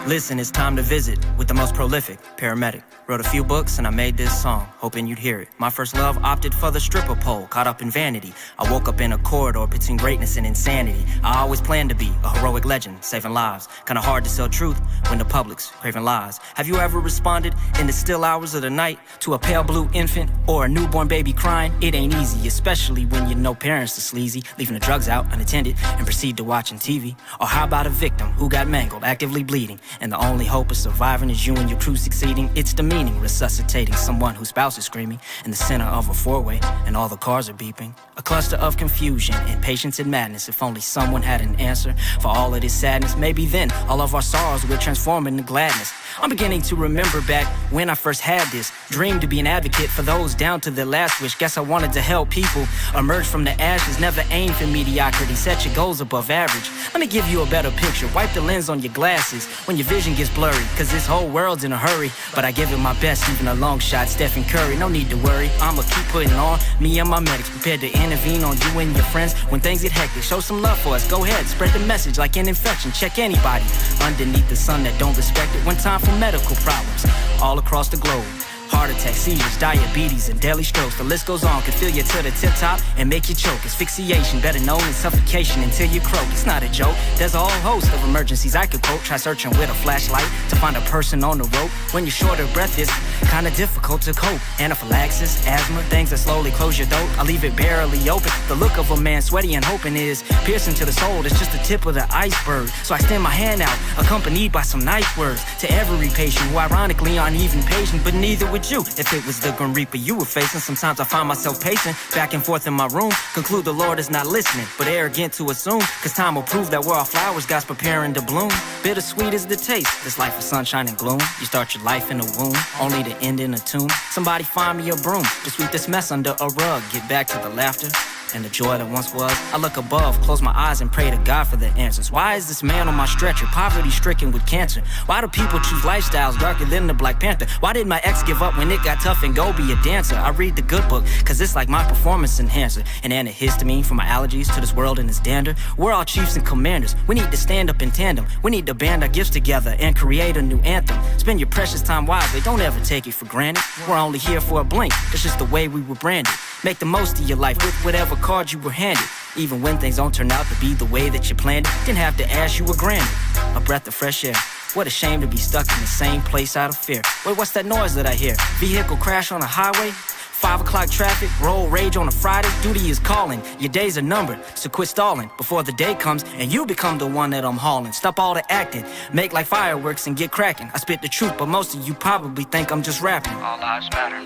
Listen, it's time to visit with the most prolific paramedic. Wrote a few books and I made this song, hoping you'd hear it. My first love opted for the stripper pole, caught up in vanity. I woke up in a corridor between greatness and insanity. I always planned to be a heroic legend, saving lives. Kinda hard to sell truth when the public's craving lies. Have you ever responded in the still hours of the night to a pale blue infant or a newborn baby crying? It ain't easy, especially when you know parents are sleazy, leaving the drugs out unattended and proceed to watching TV. Or how about a victim who got mangled, actively bleeding, and the only hope of surviving is you and your crew succeeding? It's demeaning, resuscitating someone whose spouse is screaming in the center of a four-way and all the cars are beeping. A cluster of confusion, impatience and madness. If only someone had an answer for all of this sadness, maybe then all of our sorrows would transform into gladness. I'm beginning to remember back when I first had this dream to be an advocate for those down to their last wish. Guess I wanted to help people emerge from the ashes. Never aim for mediocrity, set your goals above average. Let me give you a better picture. Wipe the lens on your glasses when your vision gets blurry, cause this whole world's in a hurry. But I give it my best, even a long shot, Stephen Curry. No need to worry, I'ma keep putting on. Me and my medics prepared to intervene on you and your friends when things get hectic. Show some love for us, go ahead, spread the message like an infection. Check anybody underneath the sun that don't respect it. One time for medical problems all across the globe. Heart attacks, seizures, diabetes, and daily strokes. The list goes on, can feel you to the tip top and make you choke. Asphyxiation, better known as suffocation until you croak. It's not a joke, there's a whole host of emergencies I could quote. Try searching with a flashlight to find a person on the rope. When you're short of breath, it's kinda difficult to cope. Anaphylaxis, asthma, things that slowly close your throat. I leave it barely open. The look of a man sweaty and hoping is piercing to the soul. It's just the tip of the iceberg. So I extend my hand out, accompanied by some nice words to every patient who ironically aren't even patient, but neither would you if it was the Grim Reaper you were facing. Sometimes I find myself pacing back and forth in my room, conclude the Lord is not listening, but arrogant to assume, cause time will prove that where our flowers God's preparing to bloom. Bittersweet is the taste, this life of sunshine and gloom. You start your life in a womb, only to end in a tomb. Somebody find me a broom to sweep this mess under a rug. Get back to the laughter and the joy that once was. I look above, close my eyes and pray to God for the answers. Why is this man on my stretcher, poverty stricken with cancer? Why do people choose lifestyles darker than the Black Panther? Why did my ex give up when it got tough and go be a dancer? I read the good book, cause it's like my performance enhancer. An antihistamine for my allergies to this world and its dander. We're all chiefs and commanders, we need to stand up in tandem. We need to band our gifts together and create a new anthem. Spend your precious time wisely, don't ever take it for granted. We're only here for a blink, that's just the way we were branded. Make the most of your life with whatever card you were handed. Even when things don't turn out to be the way that you planned it, didn't have to ask, you were granted a breath of fresh air. What a shame to be stuck in the same place out of fear. Wait, what's that noise that I hear? Vehicle crash on a highway? 5 o'clock traffic, road rage on a Friday. Duty is calling, your days are numbered, so quit stalling before the day comes and you become the one that I'm hauling. Stop all the acting, make like fireworks and get cracking. I spit the truth, but most of you probably think I'm just rapping. All lives matter.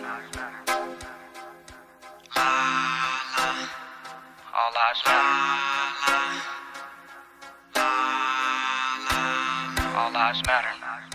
All lives matter. All lives matter.